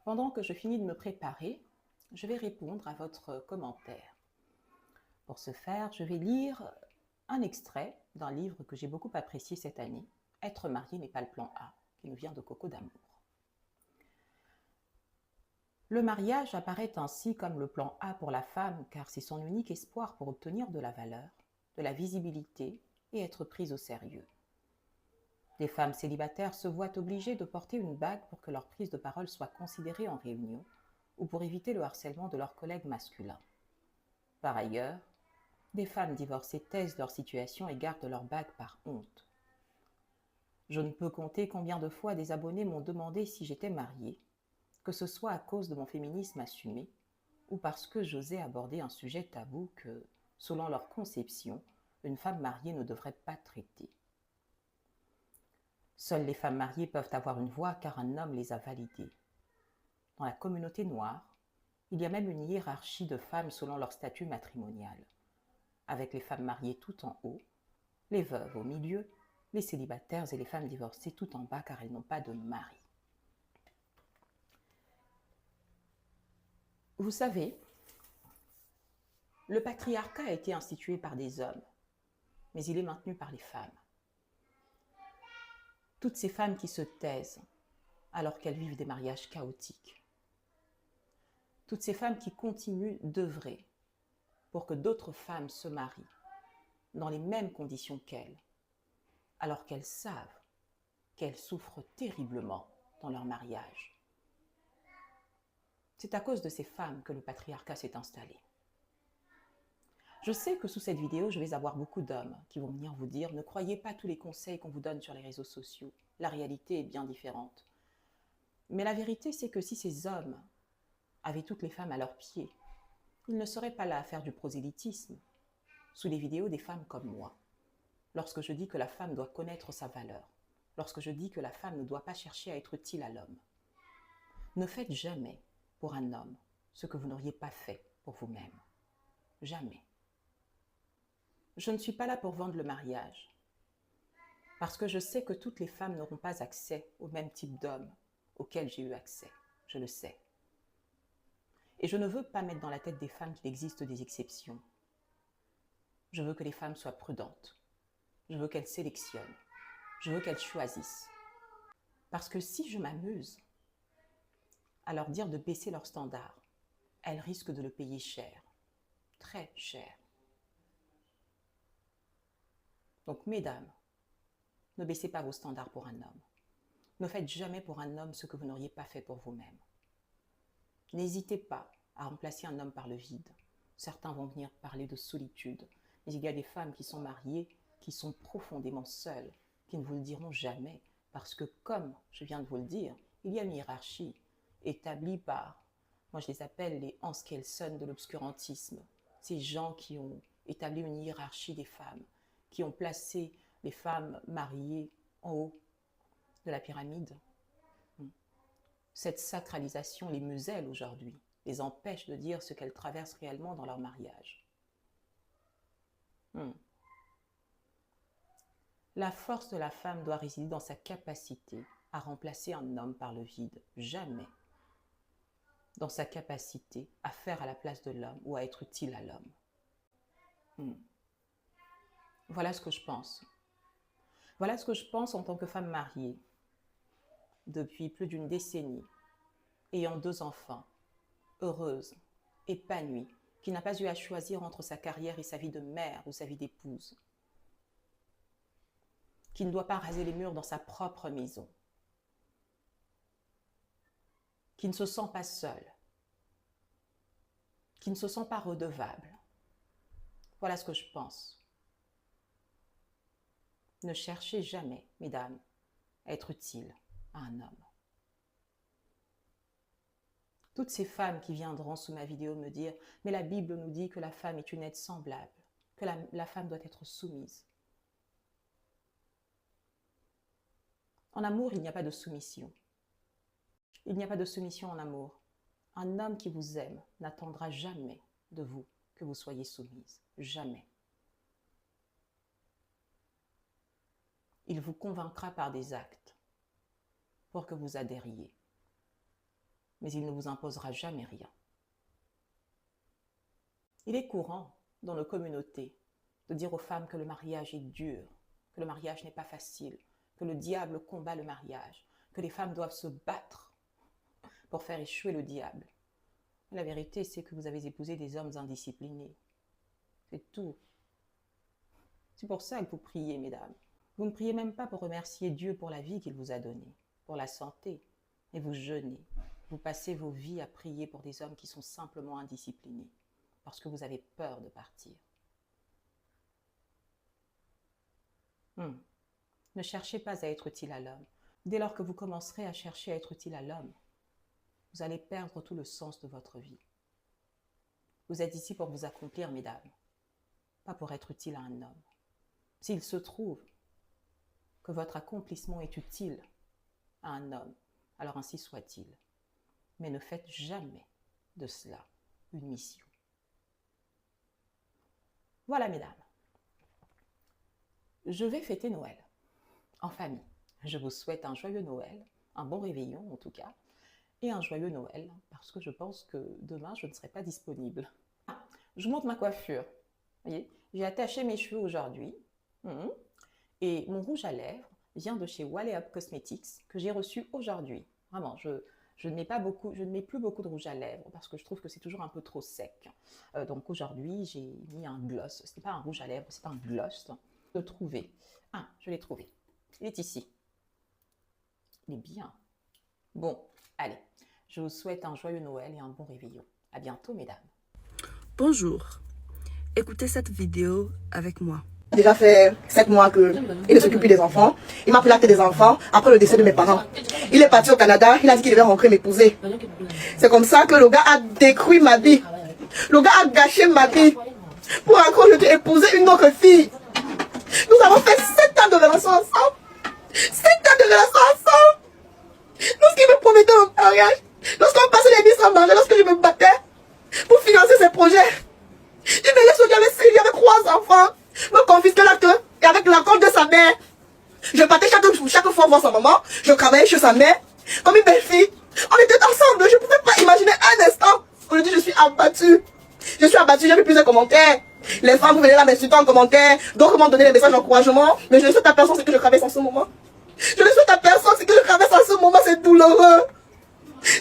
Pendant que je finis de me préparer, je vais répondre à votre commentaire. Pour ce faire, je vais lire un extrait d'un livre que j'ai beaucoup apprécié cette année, Être marié n'est pas le plan A, qui nous vient de Coco d'Amour. Le mariage apparaît ainsi comme le plan A pour la femme, car c'est son unique espoir pour obtenir de la valeur, de la visibilité et être prise au sérieux. Des femmes célibataires se voient obligées de porter une bague pour que leur prise de parole soit considérée en réunion ou pour éviter le harcèlement de leurs collègues masculins. Par ailleurs, des femmes divorcées taisent leur situation et gardent leur bague par honte. Je ne peux compter combien de fois des abonnés m'ont demandé si j'étais mariée, que ce soit à cause de mon féminisme assumé ou parce que j'osais aborder un sujet tabou que, selon leur conception, une femme mariée ne devrait pas traiter. Seules les femmes mariées peuvent avoir une voix car un homme les a validées. Dans la communauté noire, il y a même une hiérarchie de femmes selon leur statut matrimonial, avec les femmes mariées tout en haut, les veuves au milieu, les célibataires et les femmes divorcées tout en bas car elles n'ont pas de mari. Vous savez, le patriarcat a été institué par des hommes, mais il est maintenu par les femmes. Toutes ces femmes qui se taisent alors qu'elles vivent des mariages chaotiques. Toutes ces femmes qui continuent d'œuvrer pour que d'autres femmes se marient dans les mêmes conditions qu'elles, alors qu'elles savent qu'elles souffrent terriblement dans leur mariage. C'est à cause de ces femmes que le patriarcat s'est installé. Je sais que sous cette vidéo, je vais avoir beaucoup d'hommes qui vont venir vous dire « Ne croyez pas tous les conseils qu'on vous donne sur les réseaux sociaux. La réalité est bien différente. » Mais la vérité, c'est que si ces hommes avaient toutes les femmes à leurs pieds, ils ne seraient pas là à faire du prosélytisme sous les vidéos des femmes comme moi. Lorsque je dis que la femme doit connaître sa valeur, lorsque je dis que la femme ne doit pas chercher à être utile à l'homme. Ne faites jamais pour un homme ce que vous n'auriez pas fait pour vous-même. Jamais. Je ne suis pas là pour vendre le mariage, parce que je sais que toutes les femmes n'auront pas accès au même type d'homme auquel j'ai eu accès. Je le sais. Et je ne veux pas mettre dans la tête des femmes qu'il existe des exceptions. Je veux que les femmes soient prudentes. Je veux qu'elles sélectionnent. Je veux qu'elles choisissent. Parce que si je m'amuse à leur dire de baisser leurs standards, elles risquent de le payer cher. Très cher. Donc, mesdames, ne baissez pas vos standards pour un homme. Ne faites jamais pour un homme ce que vous n'auriez pas fait pour vous-même. N'hésitez pas à remplacer un homme par le vide. Certains vont venir parler de solitude, mais il y a des femmes qui sont mariées, qui sont profondément seules, qui ne vous le diront jamais, parce que comme je viens de vous le dire, il y a une hiérarchie établie par, moi je les appelle les Hans Kelsen de l'obscurantisme, ces gens qui ont établi une hiérarchie des femmes, qui ont placé les femmes mariées en haut de la pyramide. Cette sacralisation les muselle aujourd'hui, les empêche de dire ce qu'elles traversent réellement dans leur mariage. La force de la femme doit résider dans sa capacité à remplacer un homme par le vide, jamais dans sa capacité à faire à la place de l'homme ou à être utile à l'homme. Voilà ce que je pense. Voilà ce que je pense en tant que femme mariée, depuis plus d'une décennie, ayant 2 enfants, heureuse, épanouie, qui n'a pas eu à choisir entre sa carrière et sa vie de mère ou sa vie d'épouse, qui ne doit pas raser les murs dans sa propre maison, qui ne se sent pas seule, qui ne se sent pas redevable. Voilà ce que je pense. Ne cherchez jamais, mesdames, à être utile à un homme. Toutes ces femmes qui viendront sous ma vidéo me dire « Mais la Bible nous dit que la femme est une aide semblable, que la femme doit être soumise. » En amour, il n'y a pas de soumission. Il n'y a pas de soumission en amour. Un homme qui vous aime n'attendra jamais de vous que vous soyez soumise. Jamais. Il vous convaincra par des actes pour que vous adhériez. mais il ne vous imposera jamais rien. Il est courant dans nos communautés de dire aux femmes que le mariage est dur, que le mariage n'est pas facile, que le diable combat le mariage, que les femmes doivent se battre pour faire échouer le diable. La vérité, c'est que vous avez épousé des hommes indisciplinés. C'est tout. C'est pour ça que vous priez, mesdames. Vous ne priez même pas pour remercier Dieu pour la vie qu'il vous a donnée, pour la santé, et vous jeûnez. Vous passez vos vies à prier pour des hommes qui sont simplement indisciplinés, parce que vous avez peur de partir. Ne cherchez pas à être utile à l'homme. Dès lors que vous commencerez à chercher à être utile à l'homme, vous allez perdre tout le sens de votre vie. Vous êtes ici pour vous accomplir, mesdames, pas pour être utile à un homme. S'il se trouve que votre accomplissement est utile à un homme, alors ainsi soit-il. Mais ne faites jamais de cela une mission. Voilà, mesdames. Je vais fêter Noël en famille. Je vous souhaite un joyeux Noël, un bon réveillon en tout cas, et un joyeux Noël, parce que je pense que demain, je ne serai pas disponible. Je vous montre ma coiffure. Vous voyez, j'ai attaché mes cheveux aujourd'hui, et mon rouge à lèvres vient de chez Wally Up Cosmetics, que j'ai reçu aujourd'hui. Vraiment, je ne mets plus beaucoup de rouge à lèvres, parce que je trouve que c'est toujours un peu trop sec. Donc aujourd'hui, j'ai mis un gloss. Ce n'est pas un rouge à lèvres, c'est un gloss. Je l'ai trouvé. Il est ici. Il est bien. Bon, allez. Je vous souhaite un joyeux Noël et un bon réveillon. À bientôt, mesdames. Bonjour. Écoutez cette vidéo avec moi. Déjà fait 7 mois qu'il ne s'occupe plus des enfants. Il m'a pris l'acte des enfants après le décès de mes parents. Il est parti au Canada, il a dit qu'il devait rentrer m'épouser. C'est comme ça que le gars a détruit ma vie. Le gars a gâché ma vie. Pour encore je épouser une autre fille. Nous avons fait 7 ans de relation ensemble. 7 ans de relation ensemble. Lorsqu'il me promettait un mariage, lorsqu'on passait les nuits sans manger, lorsque je me battais pour financer ses projets, il me laisse aujourd'hui, il y avait 3 enfants, me confisquait l'acte et avec l'accord de sa mère. Je partais chaque fois voir sa maman, je travaillais chez sa mère, comme une belle fille. On était ensemble, je ne pouvais pas imaginer un instant. Aujourd'hui, je suis abattue. Je suis abattue, j'ai vu plusieurs commentaires. Les femmes, vous venez là m'insulter en commentaire, d'autres m'ont donné des messages d'encouragement, mais je ne souhaite à personne ce que je traverse en ce moment. Je ne souhaite à personne ce que je traverse en ce moment, c'est douloureux.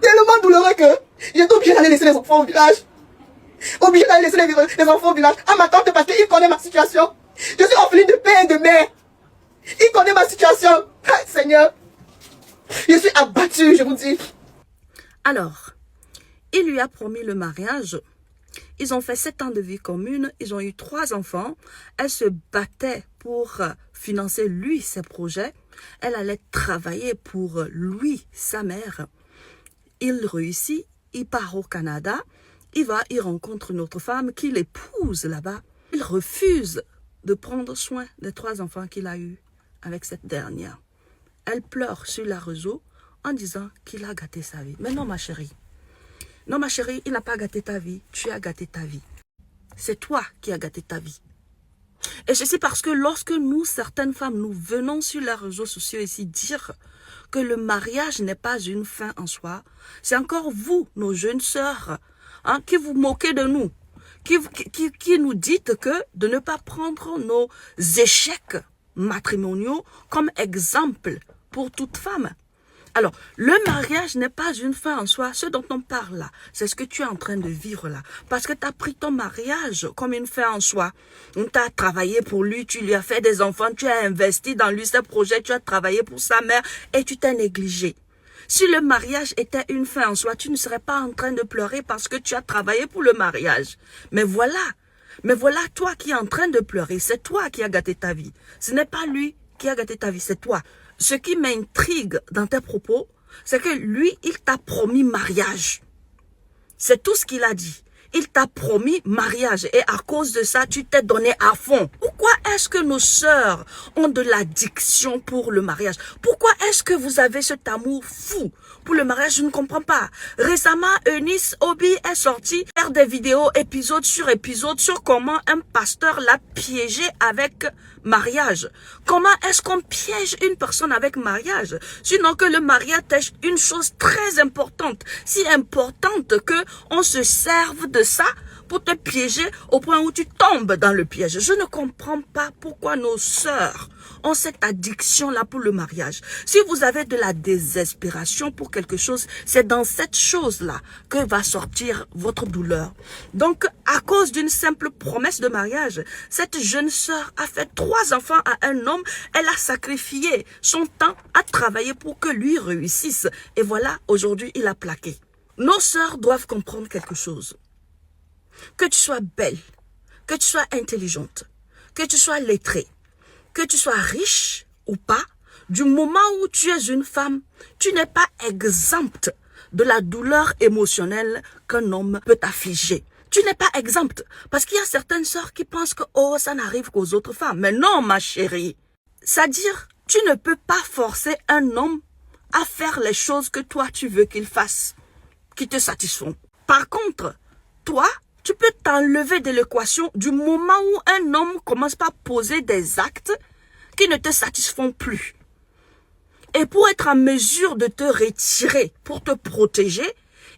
Tellement douloureux que j'étais obligée d'aller laisser les enfants au village. Obligée d'aller laisser les enfants au village à ma tante parce qu'il connaît ma situation. Je suis orpheline de père et de mère. Il connaît ma situation. Ah, Seigneur, je suis abattue, je vous dis. Alors, il lui a promis le mariage. Ils ont fait 7 ans de vie commune. Ils ont eu 3 enfants. Elle se battait pour financer lui ses projets. Elle allait travailler pour lui, sa mère. Il réussit. Il part au Canada. Il rencontre une autre femme qu'il épouse là-bas. Il refuse de prendre soin des 3 enfants qu'il a eus avec cette dernière. Elle pleure sur la réseau en disant qu'il a gâté sa vie. Mais non, ma chérie. Non, ma chérie, il n'a pas gâté ta vie. Tu as gâté ta vie. C'est toi qui as gâté ta vie. Et ceci parce que lorsque nous, certaines femmes, nous venons sur les réseaux sociaux ici dire que le mariage n'est pas une fin en soi, c'est encore vous, nos jeunes sœurs, qui vous moquez de nous, qui nous dites que de ne pas prendre nos échecs matrimoniaux comme exemple pour toute femme. Alors, le mariage n'est pas une fin en soi. Ce dont on parle là, c'est ce que tu es en train de vivre là. Parce que tu as pris ton mariage comme une fin en soi. On t'a travaillé pour lui, tu lui as fait des enfants, tu as investi dans lui ses projets, tu as travaillé pour sa mère et tu t'es négligé. Si le mariage était une fin en soi, tu ne serais pas en train de pleurer parce que tu as travaillé pour le mariage. Mais voilà toi qui es en train de pleurer, c'est toi qui as gâté ta vie. Ce n'est pas lui qui a gâté ta vie, c'est toi. Ce qui m'intrigue dans tes propos, c'est que lui, il t'a promis mariage. C'est tout ce qu'il a dit. Il t'a promis mariage et à cause de ça, tu t'es donné à fond. Pourquoi est-ce que nos sœurs ont de l'addiction pour le mariage? Pourquoi est-ce que vous avez cet amour fou pour le mariage, je ne comprends pas. Récemment, Eunice Obi est sortie faire des vidéos épisode sur comment un pasteur l'a piégé avec mariage. Comment est-ce qu'on piège une personne avec mariage? Sinon que le mariage est une chose très importante, si importante que on se serve de ça pour te piéger au point où tu tombes dans le piège. Je ne comprends pas pourquoi nos sœurs ont cette addiction-là pour le mariage. Si vous avez de la désespération pour quelque chose, c'est dans cette chose-là que va sortir votre douleur. Donc, à cause d'une simple promesse de mariage, cette jeune sœur a fait 3 enfants à un homme. Elle a sacrifié son temps à travailler pour que lui réussisse. Et voilà, aujourd'hui, il a plaqué. Nos sœurs doivent comprendre quelque chose. Que tu sois belle, que tu sois intelligente, que tu sois lettrée, que tu sois riche ou pas, du moment où tu es une femme, tu n'es pas exempte de la douleur émotionnelle qu'un homme peut t'affliger. Tu n'es pas exempte. Parce qu'il y a certaines sœurs qui pensent que oh, ça n'arrive qu'aux autres femmes. Mais non, ma chérie. C'est-à-dire, tu ne peux pas forcer un homme à faire les choses que toi tu veux qu'il fasse, qui te satisfont. Par contre, toi, tu peux t'enlever de l'équation du moment où un homme commence par poser des actes qui ne te satisfont plus. Et pour être en mesure de te retirer, pour te protéger,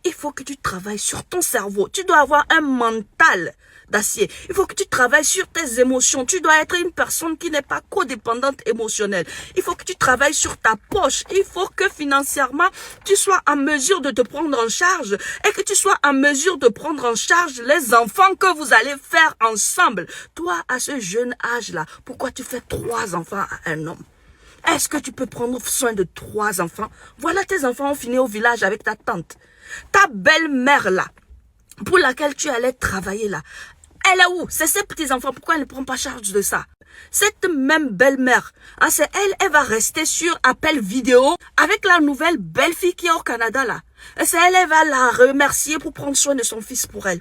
il faut que tu travailles sur ton cerveau. Tu dois avoir un mental d'acier. Il faut que tu travailles sur tes émotions. Tu dois être une personne qui n'est pas codépendante émotionnelle. Il faut que tu travailles sur ta poche. Il faut que financièrement, tu sois en mesure de te prendre en charge et que tu sois en mesure de prendre en charge les enfants que vous allez faire ensemble. Toi, à ce jeune âge-là, pourquoi tu fais 3 enfants à un homme? Est-ce que tu peux prendre soin de 3 enfants? Voilà, tes enfants ont fini au village avec ta tante. Ta belle-mère là, pour laquelle tu allais travailler là, elle est où? C'est ses petits-enfants, pourquoi elle ne prend pas charge de ça? Cette même belle-mère, hein, c'est elle, elle va rester sur appel vidéo avec la nouvelle belle-fille qui est au Canada là. Et c'est elle, elle va la remercier pour prendre soin de son fils pour elle.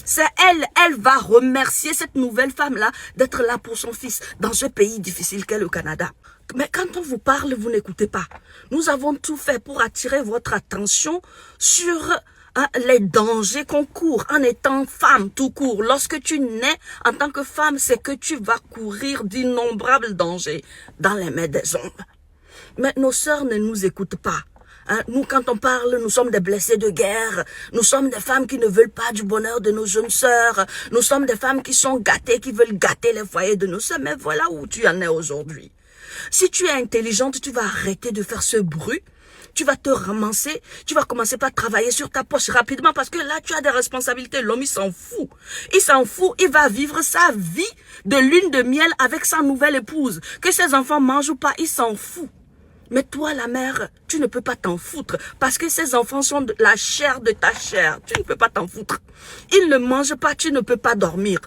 C'est elle, elle va remercier cette nouvelle femme-là d'être là pour son fils dans ce pays difficile qu'est le Canada. Mais quand on vous parle, vous n'écoutez pas. Nous avons tout fait pour attirer votre attention sur les dangers qu'on court en étant femme tout court. Lorsque tu nais en tant que femme, c'est que tu vas courir d'innombrables dangers dans les mains des hommes. Mais nos sœurs ne nous écoutent pas. Hein, nous, quand on parle, nous sommes des blessés de guerre. Nous sommes des femmes qui ne veulent pas du bonheur de nos jeunes sœurs. Nous sommes des femmes qui sont gâtées, qui veulent gâter les foyers de nos sœurs. Mais voilà où tu en es aujourd'hui. Si tu es intelligente, tu vas arrêter de faire ce bruit. Tu vas te ramasser. Tu vas commencer par travailler sur ta poche rapidement parce que là, tu as des responsabilités. L'homme, il s'en fout. Il s'en fout. Il va vivre sa vie de lune de miel avec sa nouvelle épouse. Que ses enfants mangent ou pas, il s'en fout. Mais toi, la mère, tu ne peux pas t'en foutre parce que ces enfants sont de la chair de ta chair. Tu ne peux pas t'en foutre. Ils ne mangent pas, tu ne peux pas dormir.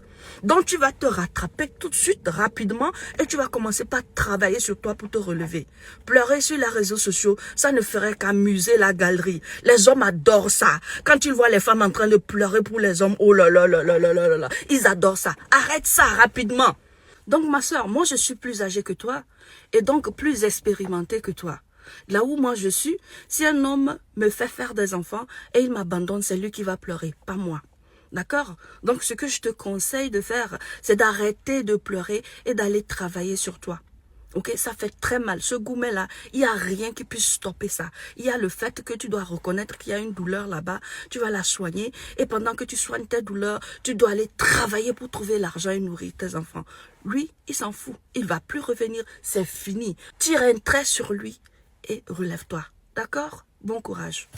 Donc, tu vas te rattraper tout de suite, rapidement, et tu vas commencer par travailler sur toi pour te relever. Pleurer sur les réseaux sociaux, ça ne ferait qu'amuser la galerie. Les hommes adorent ça. Quand ils voient les femmes en train de pleurer pour les hommes, oh là là là là là là là, ils adorent ça. Arrête ça rapidement. Donc, ma soeur, moi, je suis plus âgée que toi et donc plus expérimentée que toi. Là où moi je suis, si un homme me fait faire des enfants et il m'abandonne, c'est lui qui va pleurer, pas moi. D'accord? Donc, ce que je te conseille de faire, c'est d'arrêter de pleurer et d'aller travailler sur toi. Ok, ça fait très mal. Ce gourmet-là, il n'y a rien qui puisse stopper ça. Il y a le fait que tu dois reconnaître qu'il y a une douleur là-bas. Tu vas la soigner. Et pendant que tu soignes tes douleurs, tu dois aller travailler pour trouver l'argent et nourrir tes enfants. Lui, il s'en fout. Il ne va plus revenir. C'est fini. Tire un trait sur lui et relève-toi. D'accord? Bon courage.